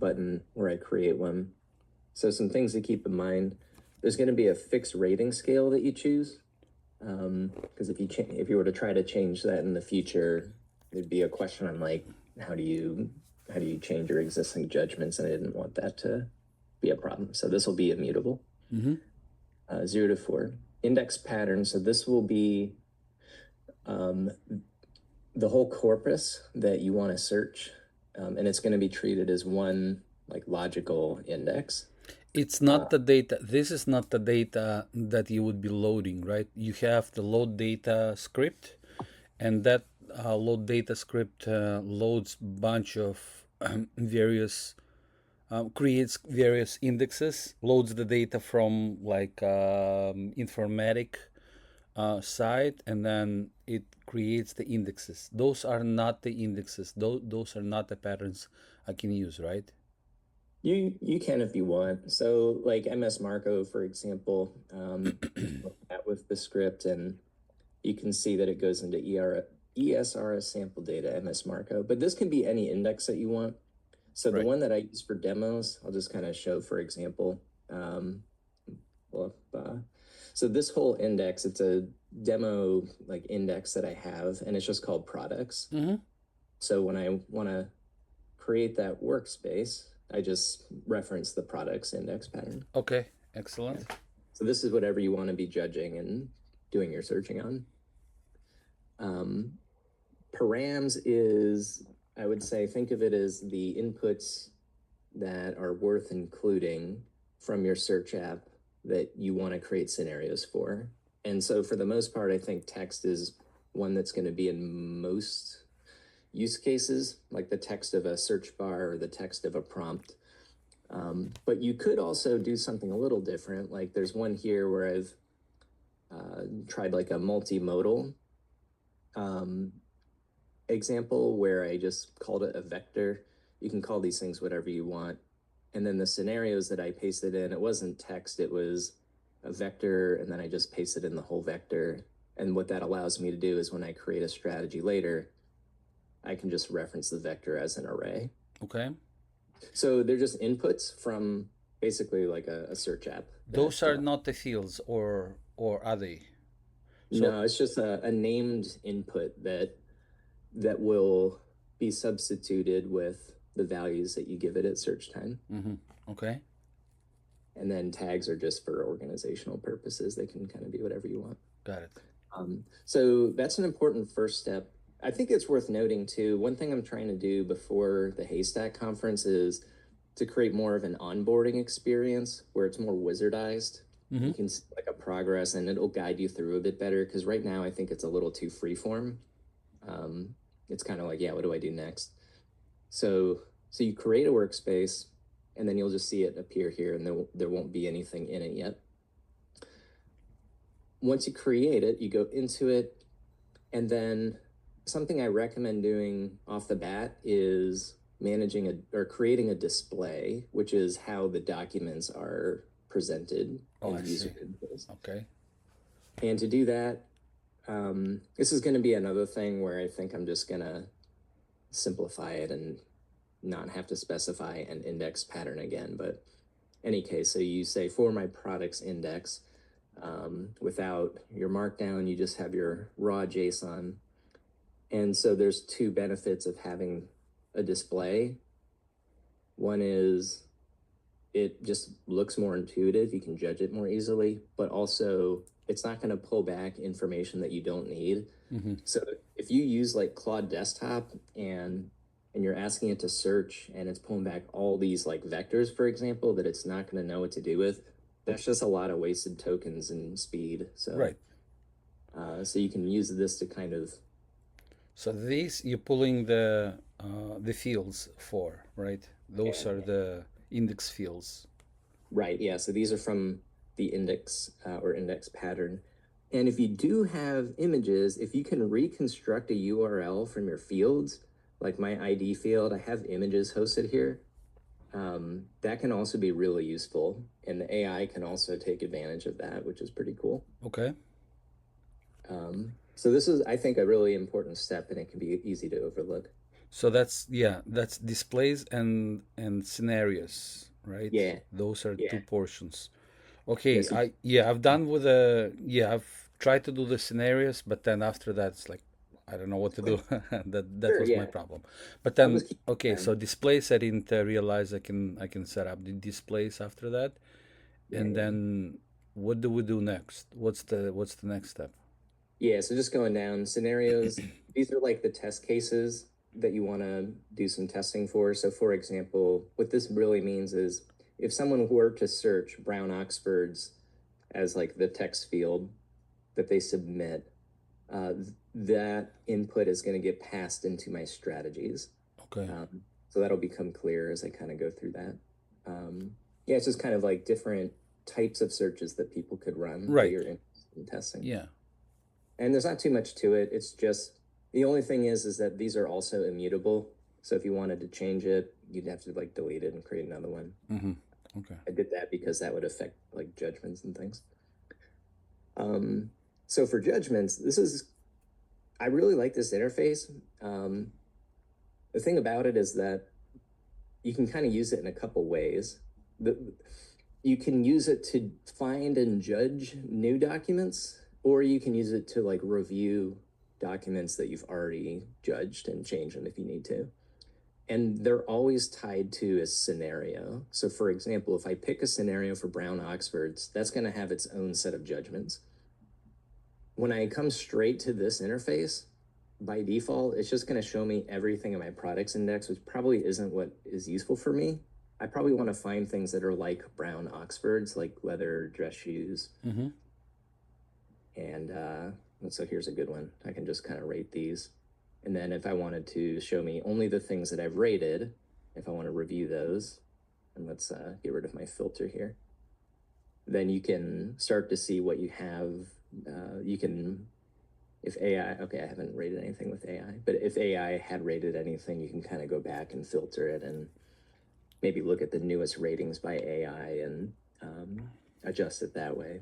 button where I create one. So some things to keep in mind. There's going to be a fixed rating scale that you choose. Because if you were to try to change that in the future, there'd be a question on like how do you change your existing judgments, and I didn't want that to be a problem. So this will be immutable. 0 to 4. Index pattern. So this will be the whole corpus that you want to search, and it's going to be treated as one like logical index. It's not the data. This is not the data that you would be loading, right? You have the load data script, and that load data script loads bunch of various, creates various indexes, loads the data from like informatic side, and then it creates the indexes. Those are not the indexes. Those are not the patterns I can use, right? You can if you want. So like MS Marco, for example, that with the script, and you can see that it goes into ESRS sample data, MS Marco. But this can be any index that you want. So the Right. one that I use for demos, I'll just kind of show, for example. So this whole index, it's a demo like index that I have, and it's just called products. So when I want to create that workspace, I just reference the products index pattern. Okay, excellent. So this is whatever you want to be judging and doing your searching on. Params is, I would say, think of it as the inputs that are worth including from your search app that you want to create scenarios for. And so for the most part, I think text is one that's going to be in most use cases, like the text of a search bar or the text of a prompt. But you could also do something a little different. Like there's one here where I've tried like a multimodal example where I just called it a vector. You can call these things whatever you want. And then the scenarios that I pasted in, it wasn't text, it was a vector, and then I just pasted in the whole vector. And what that allows me to do is when I create a strategy later, I can just reference the vector as an array. Okay. So they're just inputs from basically like a search app. Those are not the fields, or are they? No, it's just a named input that will be substituted with the values that you give it at search time. Okay. And then tags are just for organizational purposes. They can kind of be whatever you want. Got it. So that's an important first step. I think it's worth noting too, one thing I'm trying to do before the Haystack conference is to create more of an onboarding experience where it's more wizardized. You can see like a progress and it'll guide you through a bit better, because right now I think it's a little too freeform. It's kind of like, yeah, what do I do next? So you create a workspace and then you'll just see it appear here, and there won't be anything in it yet. Once you create it, you go into it, and then something I recommend doing off the bat is managing or creating a display, which is how the documents are presented in the user interface. Okay. And to do that, this is going to be another thing where I think I'm just going to simplify it and not have to specify an index pattern again. But any case, so you say for my products index, without your markdown, you just have your raw JSON. And so there's two benefits of having a display. One is it just looks more intuitive. You can judge it more easily, but also it's not going to pull back information that you don't need. So if you use like Claude Desktop and you're asking it to search and it's pulling back all these like vectors, for example, that it's not going to know what to do with, that's just a lot of wasted tokens and speed. So, right. So you can use this to kind of. So these you're pulling the fields for, right? Those are the index fields. Right. Yeah. So these are from the index or index pattern. And if you do have images, if you can reconstruct a URL from your fields, like my ID field, I have images hosted here. That can also be really useful. And the AI can also take advantage of that, which is pretty cool. Okay. So this is, I think, a really important step, and it can be easy to overlook. So that's displays and scenarios, right? Yeah, Those are two yeah, portions. Okay, yes, you, I've done with the I've tried to do the scenarios, but then after that it's like I don't know what to do. That sure, was my yeah. problem. But I'll then just keep okay, going. so displays I didn't realize I can set up the displays after that, Yeah, and yeah. then what do we do next? What's the next step? Yeah, so just going down scenarios, these are like the test cases that you want to do some testing for. So, for example, what this really means is if someone were to search Brown Oxfords as like the text field that they submit, that input is going to get passed into my strategies. Okay, So that'll become clear as I kind of go through that. Yeah, it's just kind of like different types of searches that people could run that right, you're interested in testing. yeah, And there's not too much to it. It's just the only thing is that these are also immutable. So if you wanted to change it, you'd have to like delete it and create another one. mm-hmm. Okay, I did that because that would affect like judgments and things. Um, so for judgments, I really like this interface. Um, the thing about it is that you can kind of use it in a couple ways. You can use it to find and judge new documents, or you can use it to like review documents that you've already judged and change them if you need to. And they're always tied to a scenario. So, for example, if I pick a scenario for Brown Oxfords, that's going to have its own set of judgments. When I come straight to this interface, by default, it's just going to show me everything in my products index, which probably isn't what is useful for me. I probably want to find things that are like Brown Oxfords, like leather dress shoes. mm-hmm. And so here's a good one. I can just kind of rate these. And then if I wanted to show me only the things that I've rated, if I want to review those, and let's get rid of my filter here, then you can start to see what you have. You can, if AI, okay, I haven't rated anything with AI, but if AI had rated anything, you can kind of go back and filter it and maybe look at the newest ratings by AI and adjust it that way.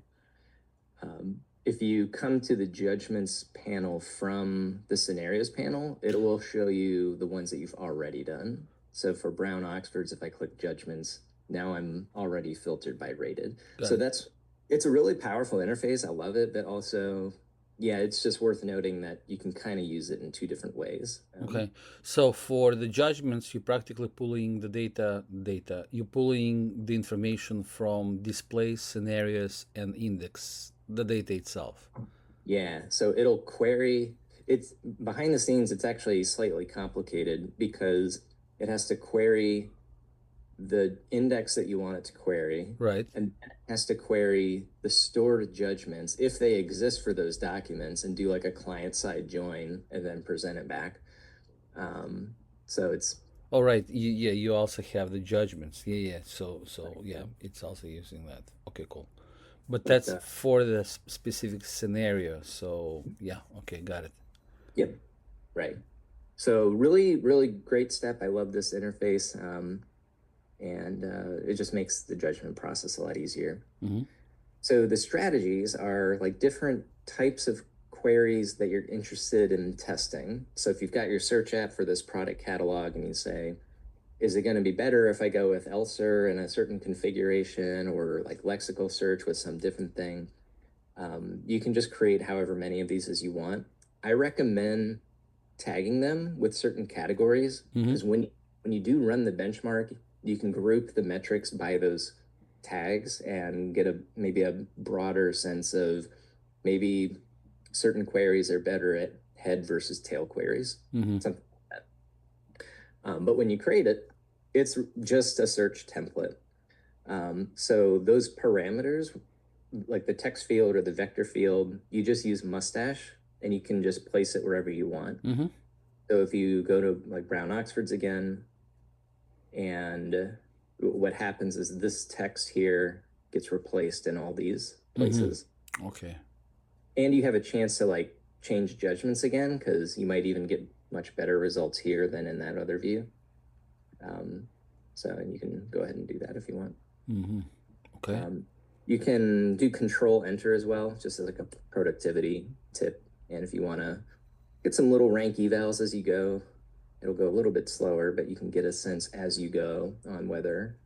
If you come to the judgments panel from the scenarios panel, it will show you the ones that you've already done. So for Brown Oxfords, if I click judgments, now I'm already filtered by rated. Got So it. it's a really powerful interface. I love it, but also, yeah, it's just worth noting that you can kind of use it in two different ways. Okay, so for the judgments, you're practically pulling the data. You're pulling the information from displays, scenarios, and index, the data itself. Yeah, so it'll query. It's behind the scenes, it's actually slightly complicated because it has to query the index that you want it to query, Right. and it has to query the stored judgments if they exist for those documents and do like a client side join and then present it back. So it's All right. Yeah, you also have the judgments. Yeah. So yeah, it's also using that. Okay, cool. But but that's for the specific scenario. So yeah, okay, got it. yep, right. So really, really great step. I love this interface. And it just makes the judgment process a lot easier. Mm-hmm. So the strategies are like different types of queries that you're interested in testing. So if you've got your search app for this product catalog and you say, is it going to be better if I go with ELSER in a certain configuration or like lexical search with some different thing? You can just create however many of these as you want. I recommend tagging them with certain categories Mm-hmm. because when you do run the benchmark, you can group the metrics by those tags and get a maybe a broader sense of maybe certain queries are better at head versus tail queries, Mm-hmm. something like that. But when you create it, it's just a search template. So those parameters, like the text field or the vector field, you just use mustache and you can just place it wherever you want. Mm-hmm. So if you go to like Brown Oxfords again, and what happens is this text here gets replaced in all these places. Mm-hmm. Okay. And you have a chance to like change judgments again because you might even get much better results here than in that other view. So and you can go ahead and do that if you want. Mm-hmm. Okay. You can do control enter as well, just as like a productivity tip. And if you want to get some little rank evals as you go, It'll go a little bit slower, but you can get a sense as you go on whether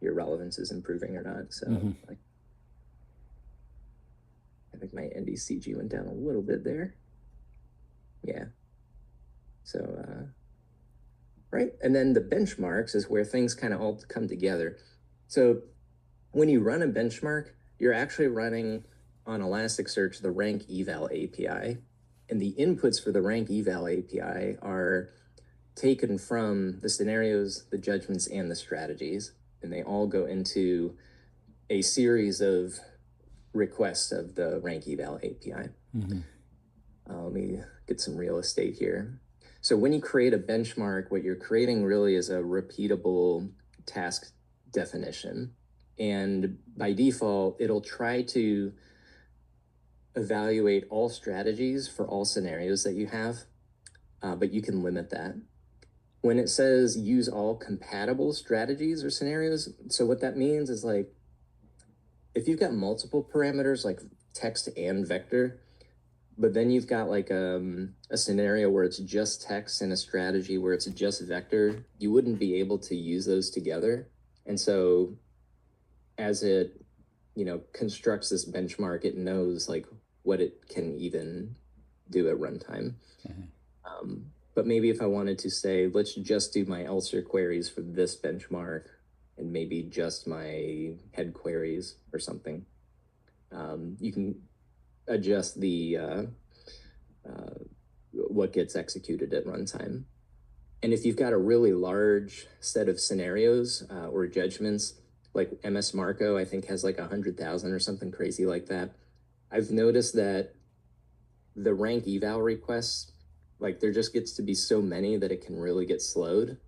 your relevance is improving or not. So like, I think my NDCG went down a little bit there. Yeah. So, right. And then the benchmarks is where things kind of all come together. So when you run a benchmark, you're actually running on Elasticsearch the rank eval API. And the inputs for the rank eval API are taken from the scenarios, the judgments, and the strategies. And they all go into a series of requests of the rank eval API. Let me get some real estate here. So when you create a benchmark, what you're creating really is a repeatable task definition. And by default, it'll try to evaluate all strategies for all scenarios that you have, but you can limit that. When it says use all compatible strategies or scenarios, so what that means is like, if you've got multiple parameters like text and vector, but then you've got like a scenario where it's just text and a strategy where it's just vector, you wouldn't be able to use those together. And so as it, constructs this benchmark, it knows like what it can even do at runtime. But maybe if I wanted to say, let's just do my Ulcer queries for this benchmark and maybe just my head queries or something, you can adjust the what gets executed at runtime. And if you've got a really large set of scenarios or judgments, like MS Marco, I think has like 100,000 or something crazy like that. I've noticed that the rank eval requests, like there just gets to be so many that it can really get slowed.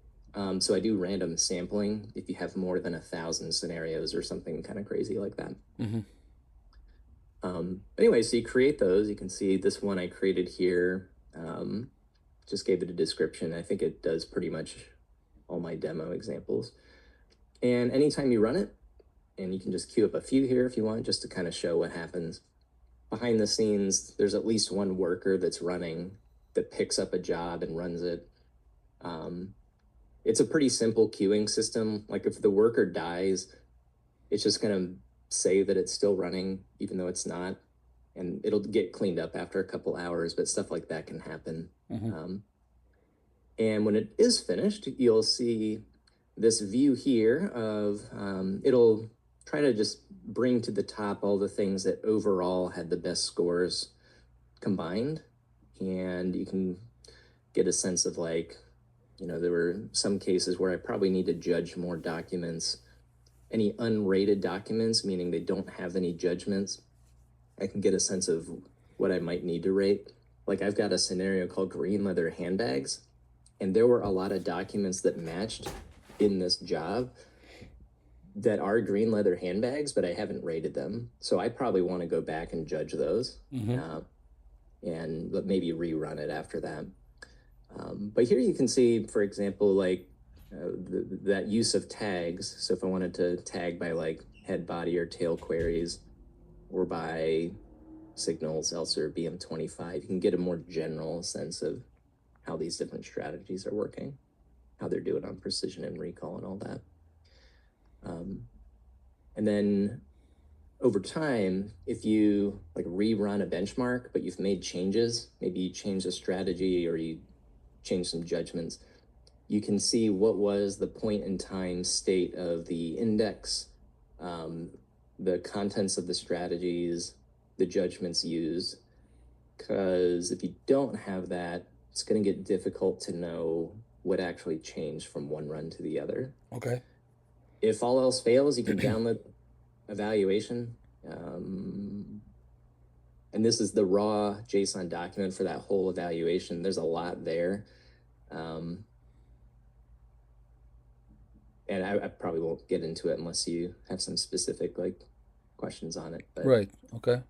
So I do random sampling if you have more than 1,000 scenarios or something kind of crazy like that. Anyway, so you create those. You can see this one I created here. Just gave it a description. I think it does pretty much all my demo examples. And anytime you run it, and you can just queue up a few here if you want, just to kind of show what happens. Behind the scenes, there's at least one worker that's running that picks up a job and runs it. It's a pretty simple queuing system. Like if the worker dies, it's just going to say that it's still running, even though it's not. And it'll get cleaned up after a couple hours, but stuff like that can happen. And when it is finished, you'll see this view here of, it'll try to just bring to the top all the things that overall had the best scores combined. And you can get a sense of like, there were some cases where I probably need to judge more documents. Any unrated documents, meaning they don't have any judgments, I can get a sense of what I might need to rate. Like I've got a scenario called green leather handbags, and there were a lot of documents that matched in this job that are green leather handbags, but I haven't rated them. So I probably want to go back and judge those and maybe rerun it after that. But here you can see, for example, like that use of tags. So if I wanted to tag by like head, body, or tail queries, or by signals, else or BM25, you can get a more general sense of how these different strategies are working, how they're doing on precision and recall and all that. And then over time, if you like rerun a benchmark, but you've made changes, maybe you change a strategy or you change some judgments, you can see what was the point in time state of the index, the contents of the strategies, the judgments used. Because if you don't have that, it's going to get difficult to know what actually changed from one run to the other. Okay. If all else fails, you can download evaluation. And this is the raw JSON document for that whole evaluation. There's a lot there. And I probably won't get into it unless you have some specific like questions on it. But Right. Okay.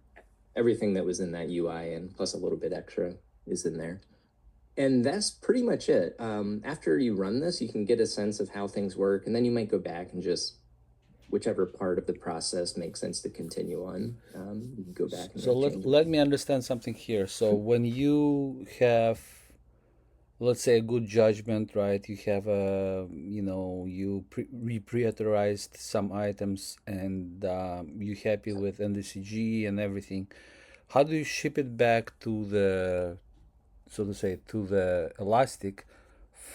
everything that was in that UI and plus a little bit extra is in there. And that's pretty much it. After you run this, you can get a sense of how things work, and then you might go back and just whichever part of the process makes sense to continue on, you can go back and So make changes. let me understand something here. So when you have let's say a good judgment, right? You have a, you know, you reprioritized some items, and you happy with NDCG and everything. How do you ship it back to the, so to say, to the Elastic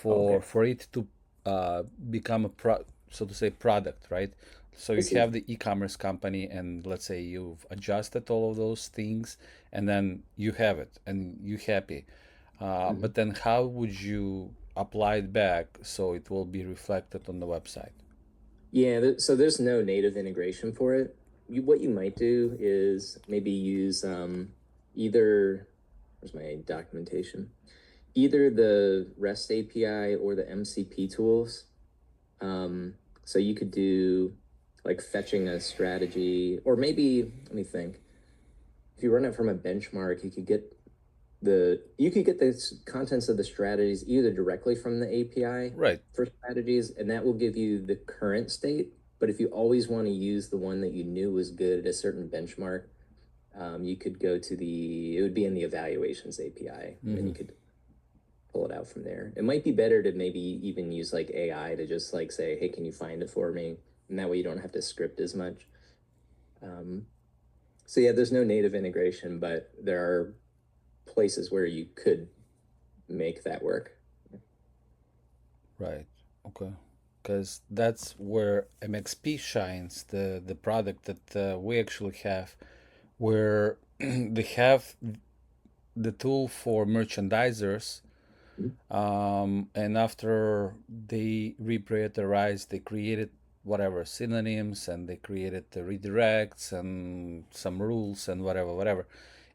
Okay, for it to become a so to say, product, right? So I you see. have the e-commerce company, and let's say you've adjusted all of those things, and then you have it, and you happy. Mhm. But then how would you apply it back so it will be reflected on the website? Yeah, so there's no native integration for it. What you might do is maybe use either, where's my documentation? Either the REST API or the MCP tools. So you could do like fetching a strategy, or maybe, let me think. If you run it from a benchmark, you could get the contents of the strategies either directly from the API Right. for strategies, and that will give you the current state. But if you always want to use the one that you knew was good at a certain benchmark, you could go to it would be in the evaluations API, and then Mm-hmm. you could pull it out from there. It might be better to maybe even use like AI to just like say, hey, can you find it for me? And that way you don't have to script as much. Um, so yeah, there's no native integration, but there are places where you could make that work. Right. Okay. Because that's where MXP shines, the product that we actually have, where they have the tool for merchandisers, Mhm. and after they reprioritized, they created whatever synonyms, and they created the redirects and some rules and whatever.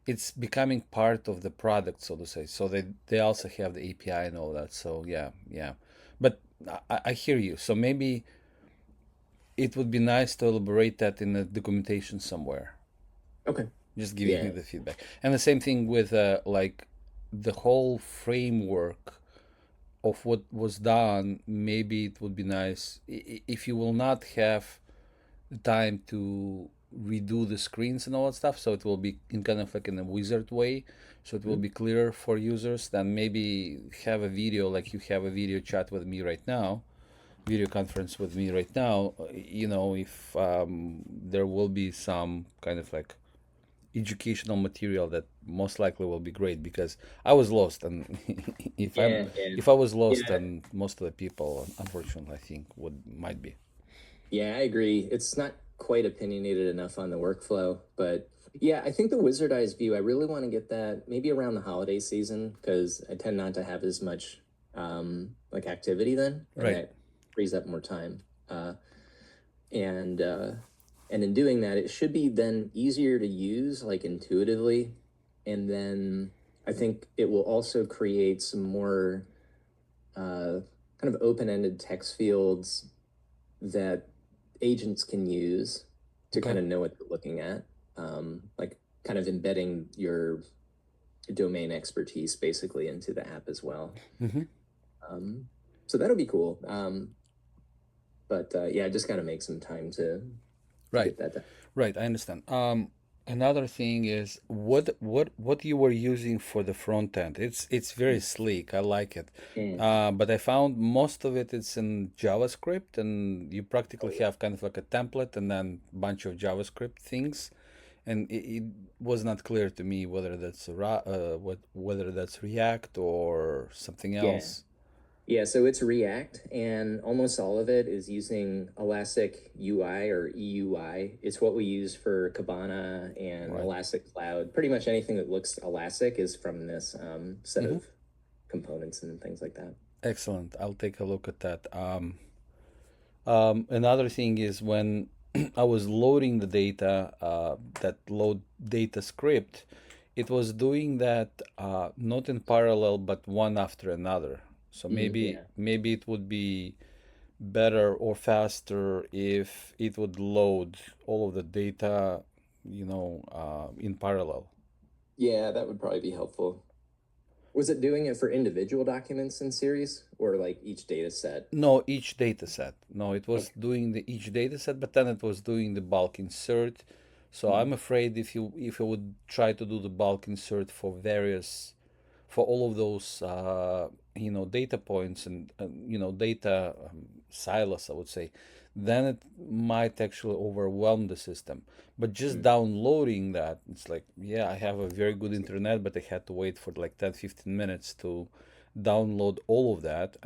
It's becoming part of the product, so to say. So they also have the API and all that. So yeah, yeah. But I hear you. So maybe it would be nice to elaborate that in the documentation somewhere. Okay. Just giving me Yeah. the feedback. And the same thing with like the whole framework of what was done. Maybe it would be nice if you will not have the time to redo the screens and all that stuff, so it will be in kind of like in a wizard way, so it will Mhm. be clear for users. Then maybe have a video, like you have a video chat with me right now, video conference with me right now. You know, if there will be some kind of like educational material, that most likely will be great, because I was lost, and if I'm Yeah. Yeah. if I was lost, Yeah. then most of the people, unfortunately, I think would might be. Yeah, I agree. It's not quite opinionated enough on the workflow, but yeah, I think the wizardized view, I really want to get that maybe around the holiday season because I tend not to have as much like activity then, and Right. that frees up more time. And and in doing that, it should be then easier to use like intuitively. And then I think it will also create some more kind of open-ended text fields that agents can use to Okay. kind of know what they're looking at, like kind of embedding your domain expertise basically into the app as well. Mm-hmm. So that'll be cool. But yeah, I just got to make some time to Right. get that done. Right, I understand. Another thing is what you were using for the front end. It's very sleek. I like it. And But I found most of it is in JavaScript, and you oh practically yeah, have kind of like a template and then a bunch of JavaScript things. And it was not clear to me whether that's whether that's React or something yeah. else. Yeah, so it's React, and almost all of it is using Elastic UI or EUI. It's what we use for Kibana and Right. Elastic Cloud. Pretty much anything that looks Elastic is from this set Mm-hmm. of components and things like that. Excellent. I'll take a look at that. Another thing is when I was loading the data, that load data script, it was doing that not in parallel but one after another. So maybe Yeah. maybe it would be better or faster if it would load all of the data, in parallel. Yeah, that would probably be helpful. Was it doing it for individual documents in series or like each data set? No, each data set. No, it was Okay. doing the each data set, but then it was doing the bulk insert. So I'm Mhm. afraid if you would try to do the bulk insert for all of those data points and data silos, I would say, then it might actually overwhelm the system. But just Mm. downloading that, it's like, yeah, I have a very good internet, but I had to wait for like 10-15 minutes to download all of that.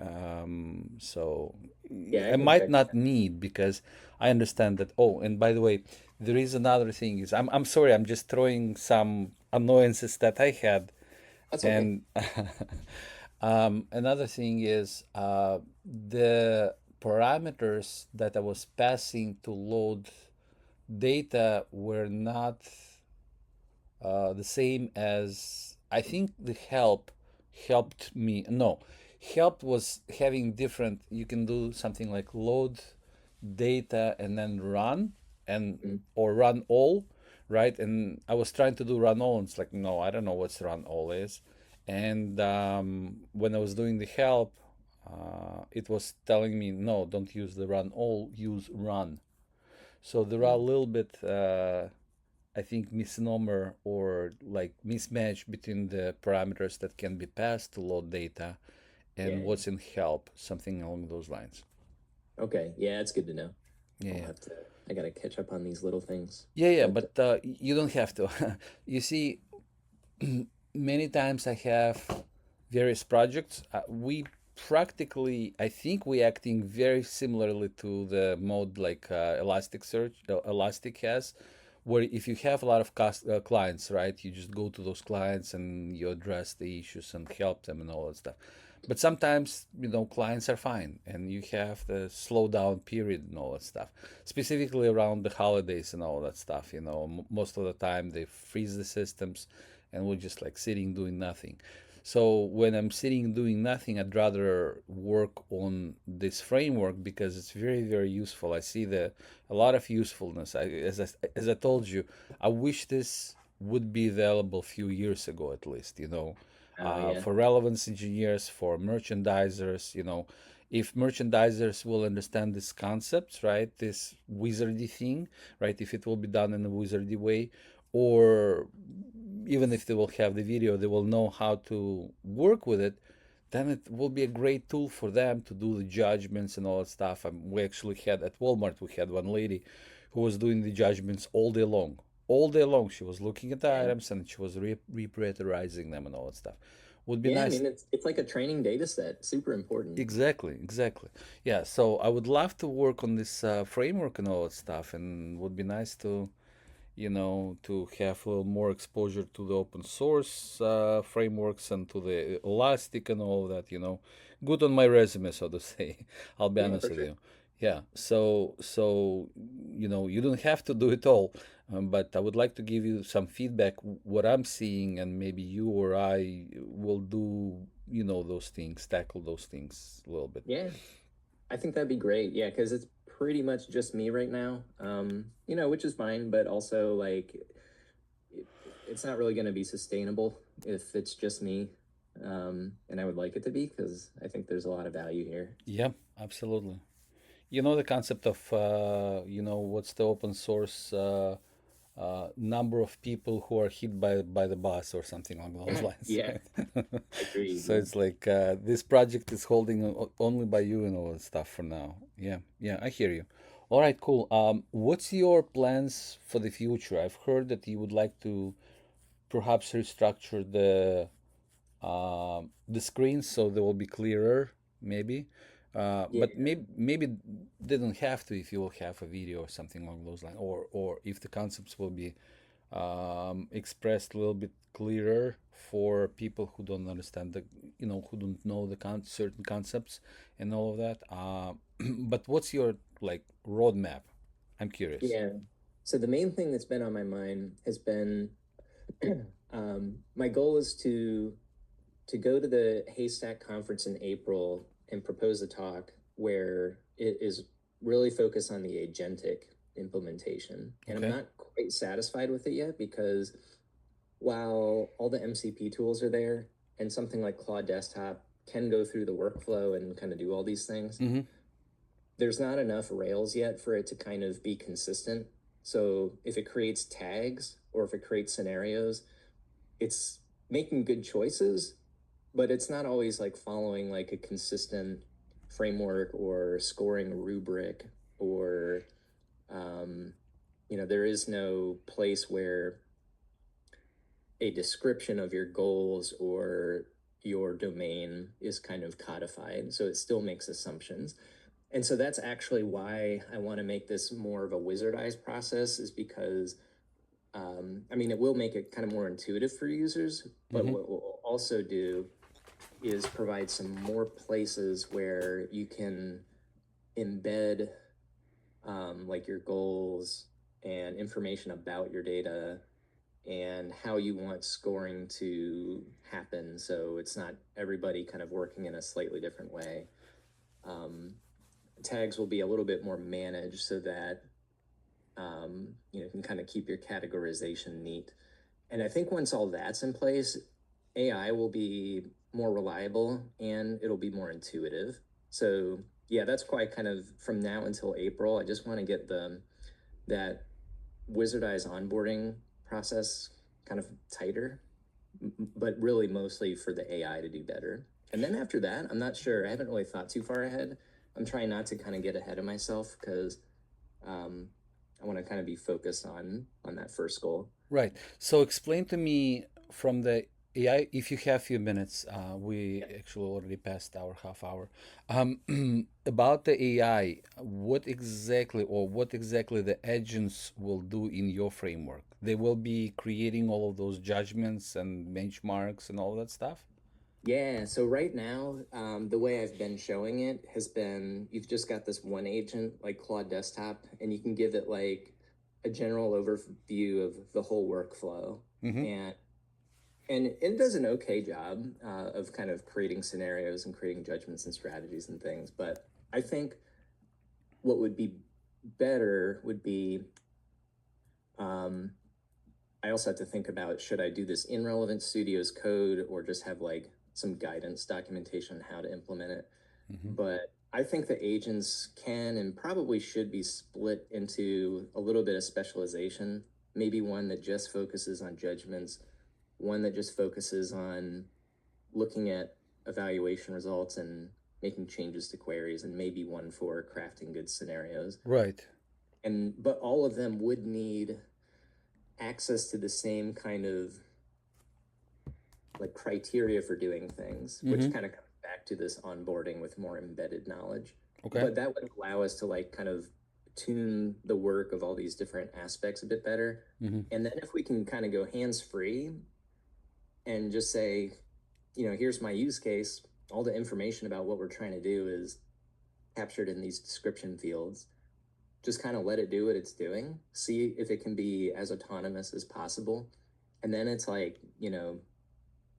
So Yeah, I I can might check not that. need, because I understand that. Oh, and by the way, there is another thing. Is I'm sorry, I'm just throwing some annoyances that I had. That's okay. And another thing is the parameters that I was passing to load data were not the same as, I think the help helped me. No, help was having different. You can do something like load data and then run, and Mm. or run all, right? And I was trying to do run all, and it's like, no, I don't know what's run all is. And when I was doing the help, it was telling me, no, don't use the run all, use run. So there are a Mm. little bit, I think, misnomer or like mismatch between the parameters that can be passed to load data and Yeah. what's in help, something along those lines. Okay. Yeah, it's good to know. Yeah, I'll yeah. have to, I gotta catch up on these little things. Yeah, yeah, But but you don't have to. You see, many times I have various projects. We practically, I think, we acting very similarly to the mode like Elasticsearch, Elastic has, where if you have a lot of clients, right, you just go to those clients and you address the issues and help them and all that stuff. But sometimes, clients are fine and you have the slow down period and all that stuff, specifically around the holidays and all that stuff. Most of the time they freeze the systems and we're just like sitting doing nothing. So when I'm sitting doing nothing, I'd rather work on this framework because it's very, very useful. I see a lot of usefulness. As I told you, I wish this would be available a few years ago at least. yeah. For relevance engineers, for merchandisers. If merchandisers will understand these concepts, right, this wizardy thing, right, if it will be done in a wizardy way, or even if they will have the video, they will know how to work with it, then it will be a great tool for them to do the judgments and all that stuff. We actually had at Walmart, we had one lady who was doing the judgments all day long. All day long, she was looking at the Yeah. items and she was reprioritizing them and all that stuff. Would be Yeah, I nice. mean it's like a training data set. Super important. Exactly, exactly. Yeah, so I would love to work on this framework and all that stuff, and would be nice to have a little more exposure to the open source frameworks and to the Elastic and all of that. Good on my resume, so to say. I'll be Yeah, honest for with sure. you. Yeah. So you don't have to do it all, but I would like to give you some feedback what I'm seeing, and maybe you or I will do those things, tackle those things a little bit. Yeah, I think that'd be great. Yeah, because it's pretty much just me right now. Which is fine, but also like it's not really going to be sustainable if it's just me. And I would like it to be because I think there's a lot of value here. Yeah, absolutely. You know the concept of what's the open source number of people who are hit by the bus or something along those lines, Yeah, right? agreed. So Yeah. it's like this project is holding only by you and all that stuff for now. Yeah, yeah, I hear you. All right, cool. What's your plans for the future? I've heard that you would like to perhaps restructure the screens so they will be clearer, maybe. Yeah. But maybe they don't have to if you will have a video or something along those lines, or if the concepts will be expressed a little bit clearer for people who don't understand who don't know the certain concepts and all of that. But what's your like roadmap? I'm curious. Yeah. So the main thing that's been on my mind has been my goal is to go to the Haystack conference in April and propose a talk where it is really focused on the agentic implementation. And I'm Okay. not quite satisfied with it yet because while all the MCP tools are there and something like Claude Desktop can go through the workflow and kind of do all these things, Mm-hmm. there's not enough Rails yet for it to kind of be consistent. So if it creates tags or if it creates scenarios, it's making good choices, but it's not always like following like a consistent framework or scoring rubric or um, there is no place where a description of your goals or your domain is kind of codified. So it still makes assumptions. And so that's actually why I want to make this more of a wizardized process, is because I mean, it will make it kind of more intuitive for users, but Mm-hmm. what we'll also do is provide some more places where you can embed like your goals and information about your data and how you want scoring to happen. So it's not everybody kind of working in a slightly different way. Um, Tags will be a little bit more managed so that you can kind of keep your categorization neat. And I think once all that's in place, AI will be more reliable and it'll be more intuitive. So yeah, that's quite kind of from now until April. I just want to get that wizardized onboarding process kind of tighter, but really mostly for the AI to do better. And then after that, I'm not sure. I haven't really thought too far ahead. I'm trying not to kind of get ahead of myself because um, I want to kind of be focused on that first goal. Right. So explain to me from the AI, if you have a few minutes, we Yeah. actually already passed our half hour. About the AI, what exactly the agents will do in your framework? They will be creating all of those judgments and benchmarks and all that stuff? Yeah, so right now, the way I've been showing it has been you've just got this one agent like Claude Desktop, and you can give it like a general overview of the whole workflow. Mm-hmm. And it does an okay job of kind of creating scenarios and creating judgments and strategies and things. But I think what would be better would be um, I also have to think about, should I do this in Relevant Studios code or just have like some guidance documentation on how to implement it? Mm-hmm. But I think the agents can and probably should be split into a little bit of specialization, maybe one that just focuses on judgments, one that just focuses on looking at evaluation results and making changes to queries, and maybe one for crafting good scenarios. Right. And but all of them would need access to the same kind of like criteria for doing things, Mm-hmm. which kind of comes back to this onboarding with more embedded knowledge. Okay. But that would allow us to like kind of tune the work of all these different aspects a bit better. Mm-hmm. And then if we can kind of go hands free and just say, here's my use case, all the information about what we're trying to do is captured in these description fields. Just kind of let it do what it's doing, see if it can be as autonomous as possible. And then it's like,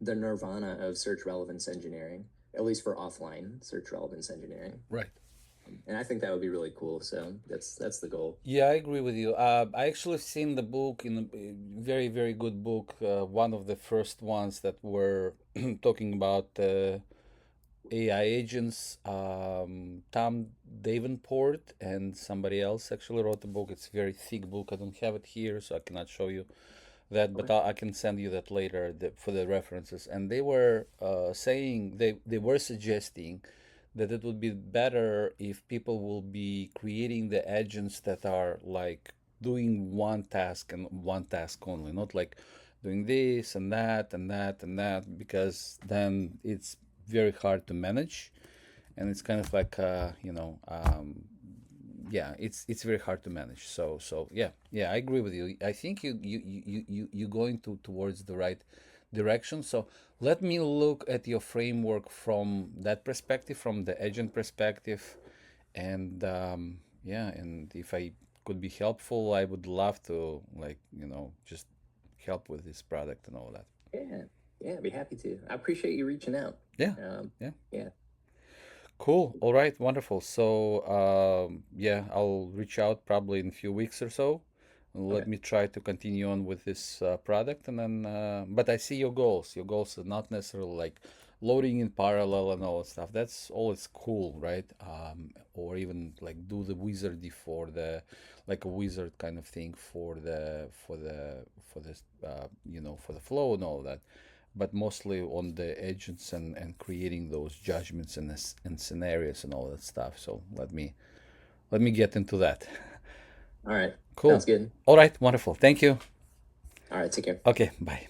the nirvana of search relevance engineering, at least for offline search relevance engineering. Right. And I think that would be really cool. So that's the goal. Yeah, I agree with you. I actually seen the book in a very, very good book. One of the first ones that were talking about AI agents. Tom Davenport and somebody else actually wrote the book. It's a very thick book. I don't have it here, so I cannot show you that, but Okay. I can send you that later for the references. And they were saying they were suggesting that it would be better if people will be creating the agents that are like doing one task and one task only, not like doing this and that and that and that, because then it's very hard to manage, and it's kind of like yeah, it's very hard to manage. So yeah, I agree with you. I think you going towards the right direction. So let me look at your framework from that perspective, from the agent perspective, and yeah, and if I could be helpful, I would love to, like, just help with this product and all that. Yeah. Yeah. I'd be happy to. I appreciate you reaching out. Yeah, Um, yeah. yeah. Cool. All right. Wonderful. So, yeah, I'll reach out probably in a few weeks or so. Let Okay. me try to continue on with this product, and then. But I see your goals. Your goals are not necessarily like loading in parallel and all that stuff. That's all. It's cool, right? Or even like do the wizardy for the, like a wizard kind of thing for the for the for this for the flow and all that. but mostly on the agents and creating those judgments and scenarios and all that stuff. So let me get into that. All right. Cool. Sounds good. All right. Wonderful. Thank you. All right. Take care. Okay. Bye.